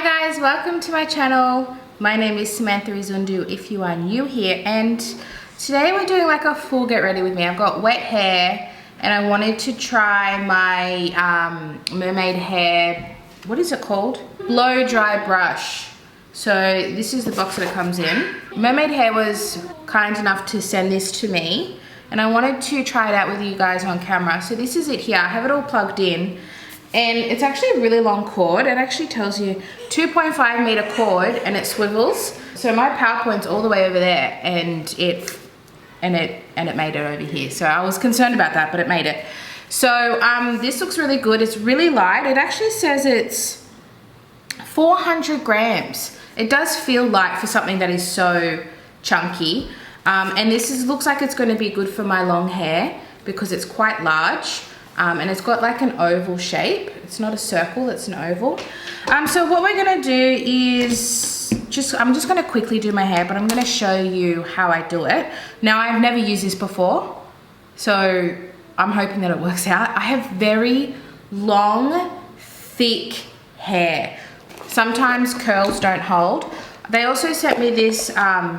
guys, welcome to my channel. My name is Samantha Izundu if you are new here, and today we're doing like a full get ready with me. I've got wet hair and I wanted to try my mermaid hair, what is it called? Blow dry brush. So this is the box that it comes in. Mermaid Hair was kind enough to send this to me and I wanted to try it out with you guys on camera. So this is it here. I have it all plugged in. And it's actually a really long cord. It actually tells you 2.5 meter cord and it swivels. So my PowerPoint's all the way over there and it made it over here. So I was concerned about that, but it made it. So this looks really good. It's really light. It actually says it's 400 grams. It does feel light for something that is so chunky. And this looks like it's going to be good for my long hair because it's quite large. And it's got like an oval shape. It's not a circle, it's an oval. So what we're gonna do is, I'm just gonna quickly do my hair, but I'm gonna show you how I do it. Now, I've never used this before, so I'm hoping that it works out. I have very long, thick hair. Sometimes curls don't hold. They also sent me this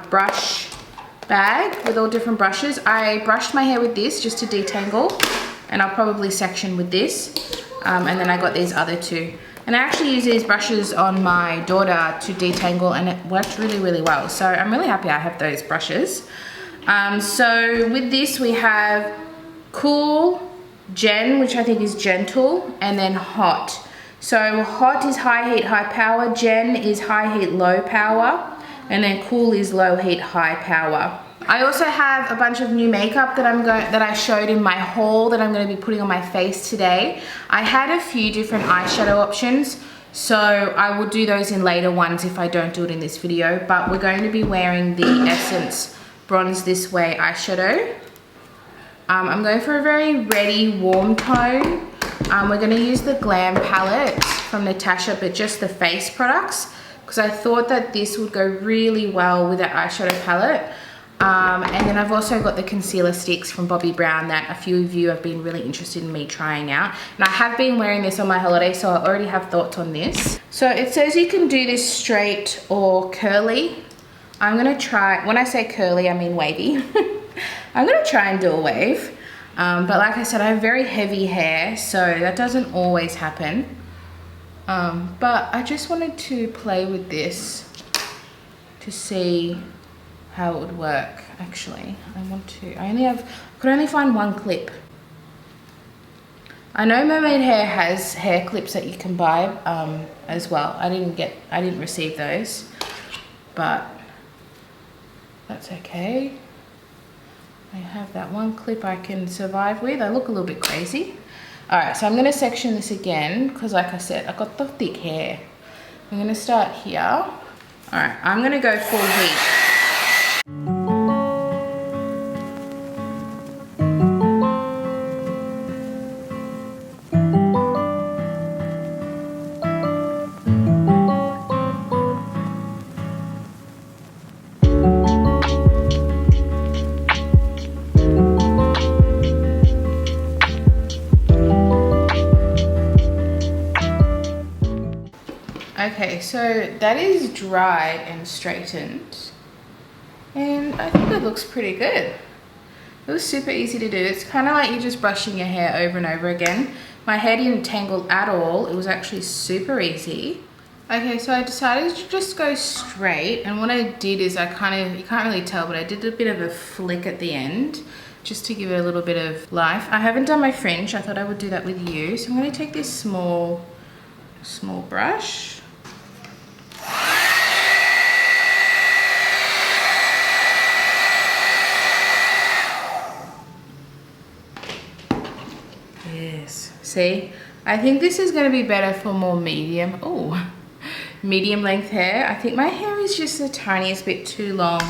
brush bag with all different brushes. I brushed my hair with this just to detangle. And I'll probably section with this. And then I got these other two. And I actually use these brushes on my daughter to detangle and it worked really, really well. So I'm really happy I have those brushes. So with this we have Cool, Gen, which I think is gentle, and then Hot. So Hot is high heat, high power. Gen is high heat, low power. And then Cool is low heat, high power. I also have a bunch of new makeup that I showed in my haul that I'm going to be putting on my face today. I had a few different eyeshadow options, so I will do those in later ones if I don't do it in this video. But we're going to be wearing the Essence Bronze This Way eyeshadow. I'm going for a very reddy, warm tone. We're going to use the Glam palette from Natasha, but just the face products, because I thought that this would go really well with that eyeshadow palette. And then I've also got the concealer sticks from Bobbi Brown that a few of you have been really interested in me trying out. And I have been wearing this on my holiday, so I already have thoughts on this. So it says you can do this straight or curly. I'm gonna try, when I say curly, I mean wavy. I'm gonna try and do a wave. But like I said, I have very heavy hair, so that doesn't always happen. But I just wanted to play with this to see how it would work. Actually, I could only find one clip. I know Mermaid Hair has hair clips that you can buy as well. I didn't receive those, but that's okay. I have that one clip I can survive with. I look a little bit crazy. All right, so I'm gonna section this again because like I said, I've got the thick hair. I'm gonna start here. All right, I'm gonna go full heat. Okay, so that is dried and straightened, and I think it looks pretty good. It was super easy to do. It's kind of like you're just brushing your hair over and over again. My hair didn't tangle at all. It was actually super easy. Okay, so I decided to just go straight, and what I did is you can't really tell, but I did a bit of a flick at the end just to give it a little bit of life. I haven't done my fringe. I thought I would do that with you. So I'm going to take this small brush. Yes, see, I think this is going to be better for more medium length hair. I think my hair is just the tiniest bit too long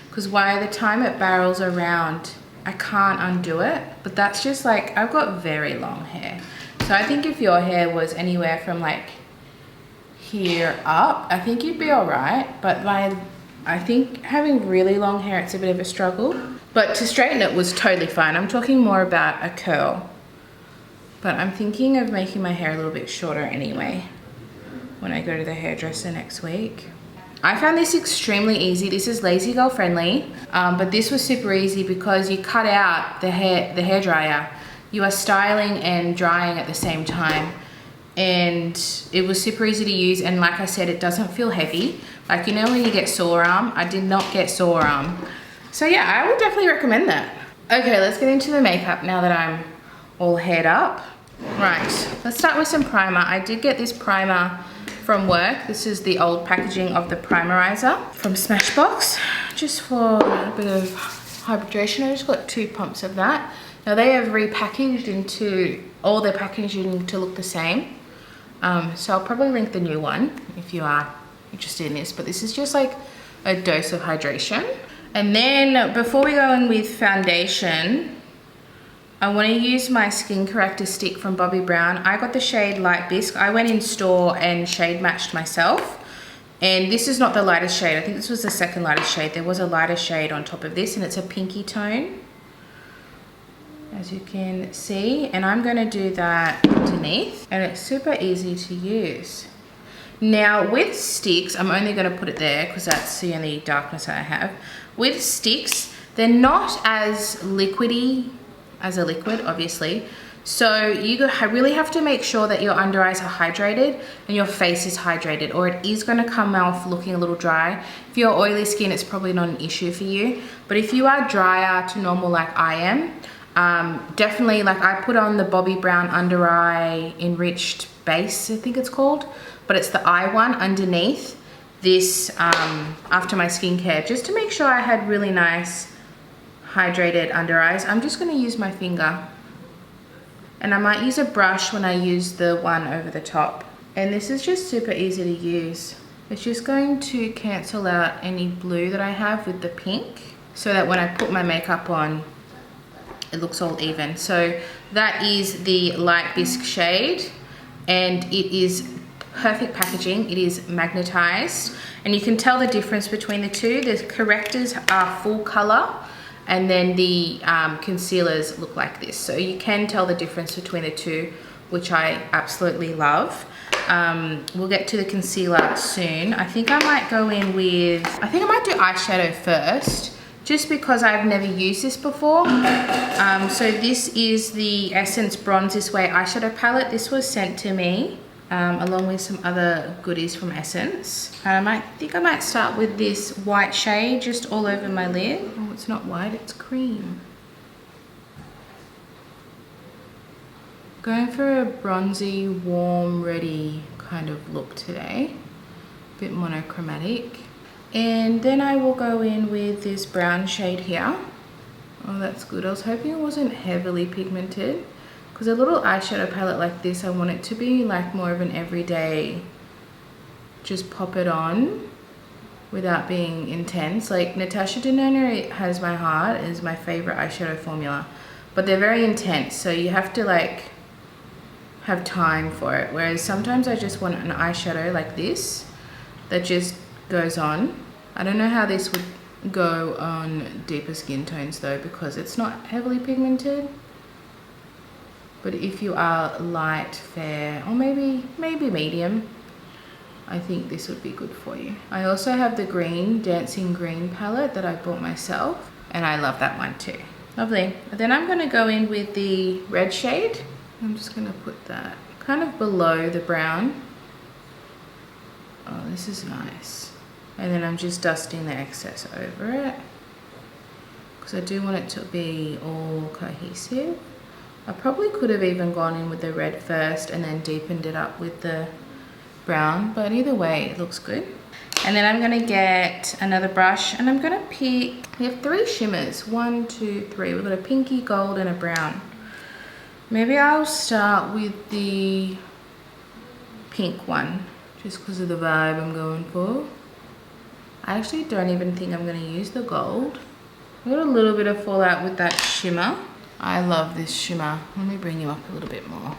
because by the time it barrels around, I can't undo it. But that's just like, I've got very long hair. So I think if your hair was anywhere from like here up, I think you'd be all right. But I think having really long hair, it's a bit of a struggle. But to straighten it was totally fine. I'm talking more about a curl. But I'm thinking of making my hair a little bit shorter anyway. when I go to the hairdresser next week. I found this extremely easy. This is lazy girl friendly, but this was super easy because you cut out the hairdryer. You are styling and drying at the same time. And it was super easy to use, and like I said, it doesn't feel heavy. Like, you know when you get sore arm? I did not get sore arm. So yeah, I would definitely recommend that. Okay, let's get into the makeup now that I'm all haired up. Right, let's start with some primer. I did get this primer from work. This is the old packaging of the primerizer from Smashbox, just for a bit of hydration. I just got 2 pumps of that. Now they have repackaged into all their packaging to look the same. So I'll probably link the new one if you are interested in this, but this is just like a dose of hydration. And then before we go in with foundation, I want to use my skin corrector stick from Bobbi Brown. I got the shade Light Bisque. I went in store and shade matched myself. And this is not the lightest shade. I think this was the second lightest shade. There was a lighter shade on top of this, and it's a pinky tone, as you can see. And I'm going to do that underneath, and it's super easy to use. Now with sticks, I'm only going to put it there because that's the only darkness I have. With sticks, they're not as liquidy as a liquid, obviously. So you really have to make sure that your under eyes are hydrated and your face is hydrated, or it is going to come off looking a little dry. If you're oily skin, it's probably not an issue for you. But if you are drier to normal like I am, definitely, like I put on the Bobbi Brown Under Eye Enriched Base, I think it's called, but it's the eye one underneath this after my skincare, just to make sure I had really nice hydrated under eyes. I'm just going to use my finger, and I might use a brush when I use the one over the top. And this is just super easy to use. It's just going to cancel out any blue that I have with the pink, so that when I put my makeup on, it looks all even. So that is the Light Bisque shade, and it is perfect packaging. It is magnetized, and you can tell the difference between the two. The correctors are full color, and then the concealers look like this. So you can tell the difference between the two, which I absolutely love. We'll get to the concealer soon. I think I might go in with, I think I might do eyeshadow first, just because I've never used this before. So this is the Essence Bronze This Way eyeshadow palette. This was sent to me along with some other goodies from Essence. I think I might start with this white shade just all over my lid. Oh, it's not white, it's cream. Going for a bronzy, warm, ready kind of look today. A bit monochromatic. And then I will go in with this brown shade here. Oh, that's good. I was hoping it wasn't heavily pigmented, because a little eyeshadow palette like this, I want it to be like more of an everyday, just pop it on without being intense. Like Natasha Denona Has My Heart is my favorite eyeshadow formula, but they're very intense, so you have to like have time for it. Whereas sometimes I just want an eyeshadow like this that just goes on. I don't know how this would go on deeper skin tones though, because it's not heavily pigmented. But if you are light, fair, or maybe medium, I think this would be good for you. I also have the green, Dancing Green palette that I bought myself, and I love that one too. Lovely. And then I'm gonna go in with the red shade. I'm just gonna put that kind of below the brown. Oh, this is nice. And then I'm just dusting the excess over it, because I do want it to be all cohesive. I probably could have even gone in with the red first and then deepened it up with the brown, but either way it looks good. And then I'm gonna get another brush, and I'm gonna pick, we have 3 shimmers, 1, 2, 3. We've got a pinky, gold, and a brown. Maybe I'll start with the pink one, just because of the vibe I'm going for. I actually don't even think I'm gonna use the gold. I got a little bit of fallout with that shimmer. I love this shimmer. Let me bring you up a little bit more.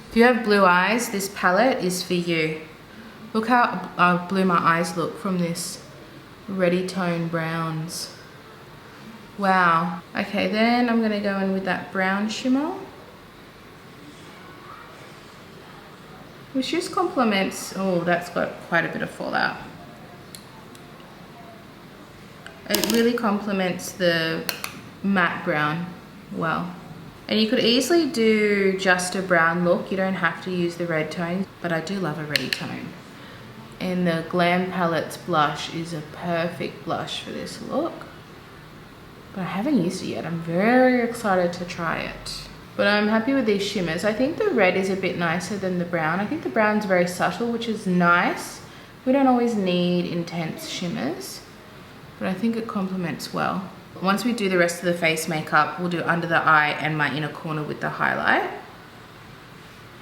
If you have blue eyes, this palette is for you. Look how blue my eyes look from this reddy tone browns. Wow. Okay, then I'm gonna go in with that brown shimmer. which just complements. Oh, that's got quite a bit of fallout. It really complements the matte brown well. And you could easily do just a brown look. You don't have to use the red tone, but I do love a reddy tone. And the Glam Palettes blush is a perfect blush for this look. But I haven't used it yet. I'm very excited to try it. But I'm happy with these shimmers. I think the red is a bit nicer than the brown. I think the brown's very subtle, which is nice. We don't always need intense shimmers, but I think it complements well. Once we do the rest of the face makeup, we'll do under the eye and my inner corner with the highlight.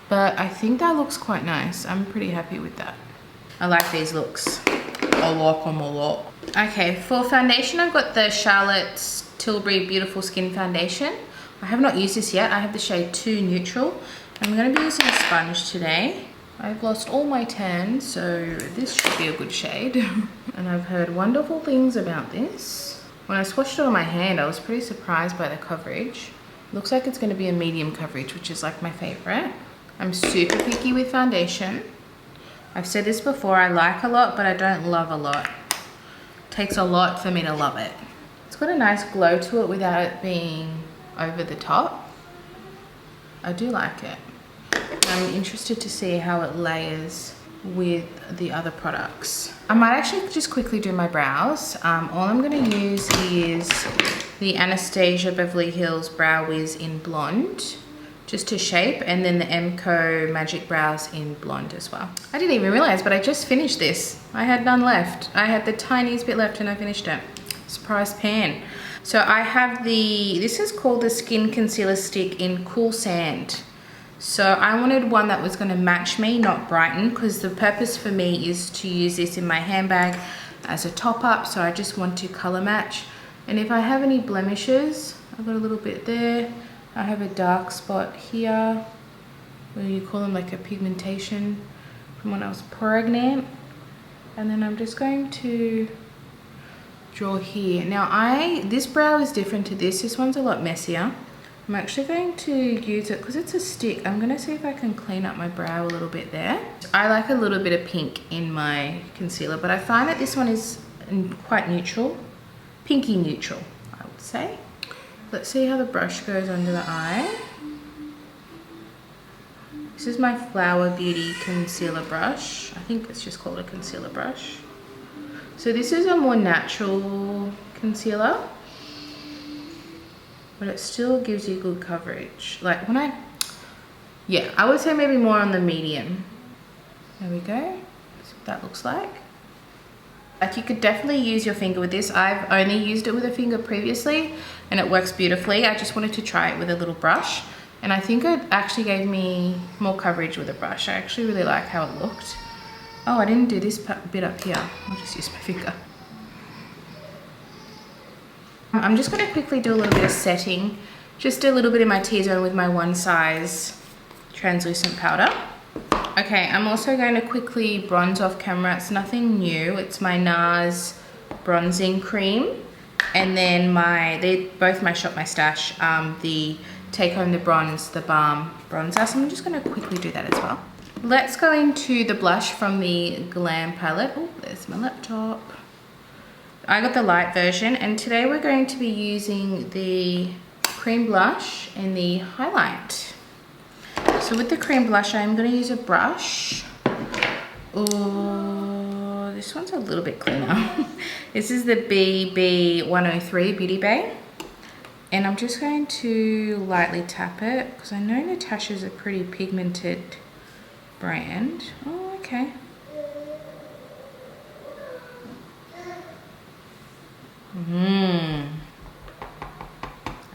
But I think that looks quite nice. I'm pretty happy with that. I like these looks a lot. Okay, for foundation, I've got the Charlotte's Tilbury Beautiful Skin Foundation. I have not used this yet. I have the shade 2 Neutral. I'm going to be using a sponge today. I've lost all my tan, so this should be a good shade. And I've heard wonderful things about this. When I swatched it on my hand, I was pretty surprised by the coverage. Looks like it's going to be a medium coverage, which is like my favorite. I'm super picky with foundation. I've said this before, I like a lot, but I don't love a lot. It takes a lot for me to love it. It's got a nice glow to it without it being over the top. I do like it. I'm interested to see how it layers with the other products. I might actually just quickly do my brows. All I'm going to use is the Anastasia Beverly Hills Brow Wiz in Blonde, just to shape, and then the Emco Magic Brows in Blonde as well. I didn't even realize, but I just finished this. I had none left. I had the tiniest bit left and I finished it. Surprise pan. So I have this is called the Skin Concealer Stick in Cool Sand. So I wanted one that was going to match me, not brighten, because the purpose for me is to use this in my handbag as a top up. So I just want to color match. And if I have any blemishes, I've got a little bit there. I have a dark spot here, where you call them like a pigmentation from when I was pregnant. And then I'm just going to draw here. Now this brow is different to this. This one's a lot messier. I'm actually going to use it because it's a stick. I'm going to see if I can clean up my brow a little bit there. I like a little bit of pink in my concealer, but I find that this one is quite neutral. Pinky neutral, I would say. Let's see how the brush goes under the eye. This is my Flower Beauty concealer brush. I think it's just called a concealer brush. So this is a more natural concealer, but it still gives you good coverage. Like yeah, I would say maybe more on the medium. There we go. That's what that looks like. Like, you could definitely use your finger with this. I've only used it with a finger previously and it works beautifully. I just wanted to try it with a little brush, and I think it actually gave me more coverage with a brush. I actually really like how it looked. Oh, I didn't do this bit up here. I'll just use my finger. I'm just going to quickly do a little bit of setting, just a little bit in my T-zone with my One Size translucent powder. Okay, I'm also going to quickly bronze off camera. It's nothing new. It's my NARS bronzing cream, and then they're both my Shop My Stash, the Take Home the Bronze, the Balm bronzer. So I'm just going to quickly do that as well. Let's go into the blush from the Glam palette. Oh, there's my laptop. I got the light version, and today we're going to be using the cream blush and the highlight. So with the cream blush, I'm going to use a brush. Oh, this one's a little bit cleaner. This is the BB103 Beauty Bay. And I'm just going to lightly tap it, because I know Natasha's a pretty pigmented brand. Oh, okay.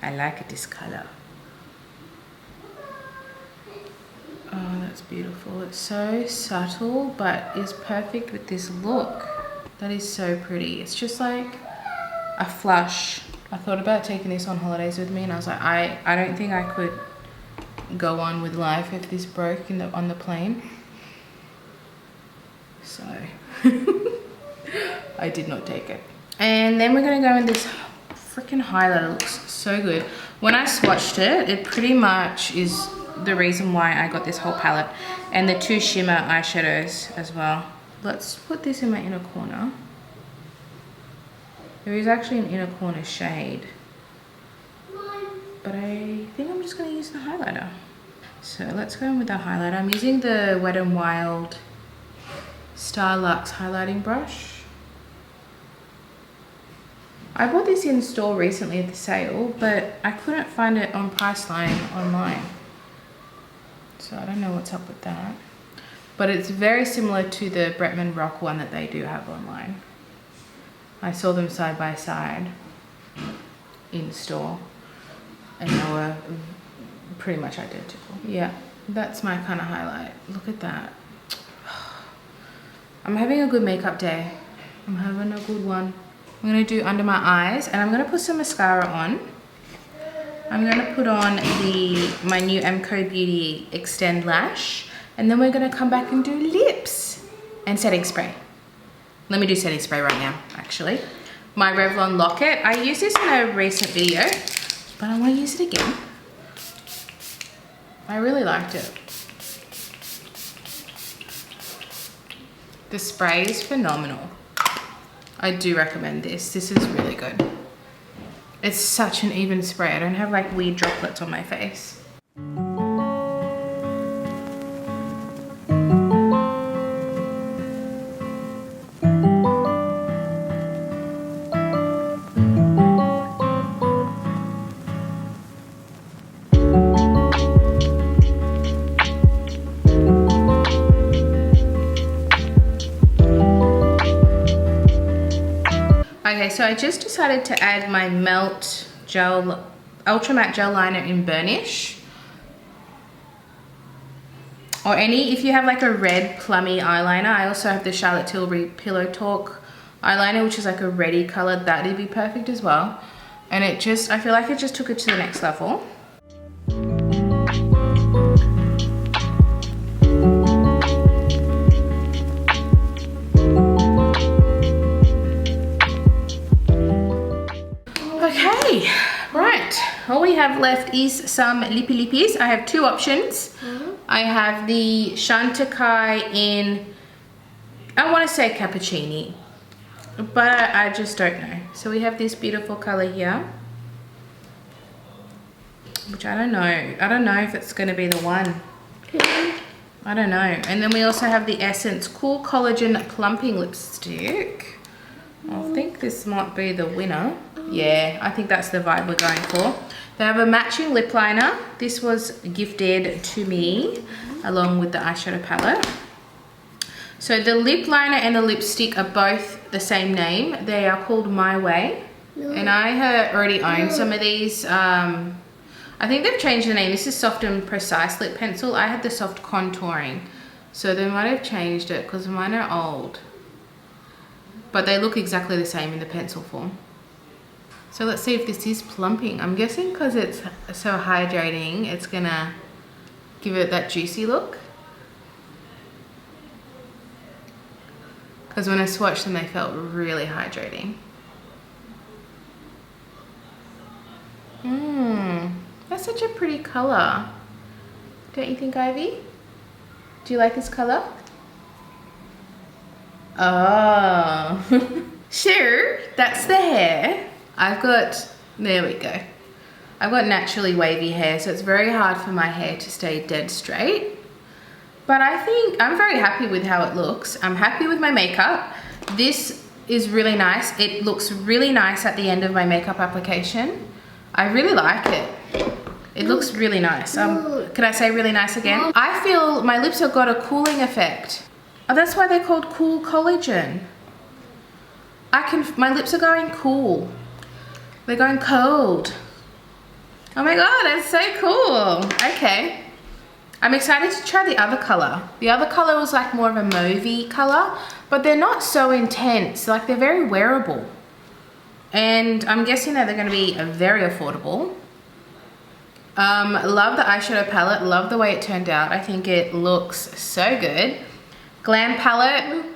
I like this color. Oh, that's beautiful. It's so subtle, but is perfect with this look. That is so pretty. It's just like a flush. I thought about taking this on holidays with me, and I was like, I don't think I could go on with life if this broke on the plane. So I did not take it. And then we're gonna go in this freaking highlighter. It looks so good. When I swatched it, it pretty much is the reason why I got this whole palette. And the 2 shimmer eyeshadows as well. Let's put this in my inner corner. There is actually an inner corner shade, but I think I'm just going to use the highlighter. So let's go in with the highlighter. I'm using the Wet n Wild Starluxe highlighting brush. I bought this in store recently at the sale, but I couldn't find it on Priceline online. So I don't know what's up with that. But it's very similar to the Bretman Rock one that they do have online. I saw them side by side in store and they were pretty much identical. Yeah, that's my kind of highlight. Look at that. I'm having a good makeup day. I'm having a good one. I'm gonna do under my eyes and I'm gonna put some mascara on. I'm gonna put on my new MCO Beauty Extend Lash, and then we're gonna come back and do lips and setting spray. Let me do setting spray right now, actually. My Revlon Locket, I used this in a recent video, but I wanna use it again. I really liked it. The spray is phenomenal. I do recommend this. This is really good. It's such an even spray. I don't have like weird droplets on my face. Okay, so I just decided to add my Melt Gel, Ultra Matte Gel Liner in Burnish. Or if you have like a red plummy eyeliner. I also have the Charlotte Tilbury Pillow Talk eyeliner, which is like a reddy color. That'd be perfect as well. And I feel like it just took it to the next level. Okay, right. All we have left is some lippy lippies. I have 2 options. I have the Chantecaille in, I want to say cappuccini, but I just don't know. So we have this beautiful color here, which I don't know. I don't know if it's going to be the one. I don't know. And then we also have the Essence Cool Collagen Plumping Lipstick. I think this might be the winner. Yeah, I think that's the vibe we're going for. They have a matching lip liner. This was gifted to me along with the eyeshadow palette. So the lip liner and the lipstick are both the same name. They are called My Way. And I have already owned some of these. I think they've changed the name. This is Soft and Precise Lip Pencil. I had the Soft Contouring. So they might have changed it because mine are old. But they look exactly the same in the pencil form. So let's see if this is plumping. I'm guessing because it's so hydrating, it's gonna give it that juicy look. Because when I swatched them, they felt really hydrating. That's such a pretty color. Don't you think, Ivy? Do you like this color? Oh. Sure, that's the hair. There we go. I've got naturally wavy hair, so it's very hard for my hair to stay dead straight. But I think I'm very happy with how it looks. I'm happy with my makeup. This is really nice. It looks really nice at the end of my makeup application. I really like it. It looks really nice. Can I say really nice again? I feel my lips have got a cooling effect. Oh, that's why they're called Cool Collagen. My lips are going cool. They're going cold. Oh my god, that's so cool. Okay. I'm excited to try the other color. The other color was like more of a mauvey color, but they're not so intense. Like they're very wearable. And I'm guessing that they're gonna be very affordable. Love the eyeshadow palette. Love the way it turned out. I think it looks so good. Glam palette.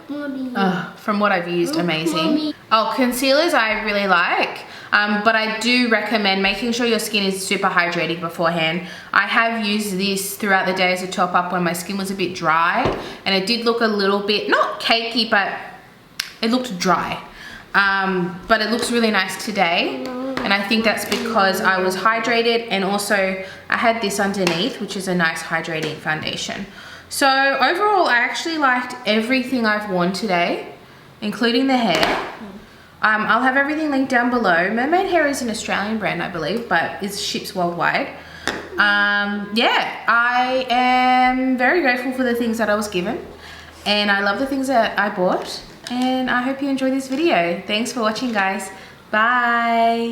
From what I've used, amazing. Oh, concealers I really like, but I do recommend making sure your skin is super hydrated beforehand. I have used this throughout the day as a top up when my skin was a bit dry, and it did look a little bit, not cakey, but it looked dry. But it looks really nice today, and I think that's because I was hydrated, and also I had this underneath, which is a nice hydrating foundation. So overall, I actually liked everything I've worn today, including the hair. I'll have everything linked down below. Mermaid Hair is an Australian brand, I believe, but it ships worldwide. Yeah, I am very grateful for the things that I was given, and I love the things that I bought, and I hope you enjoyed this video. Thanks for watching, guys. Bye.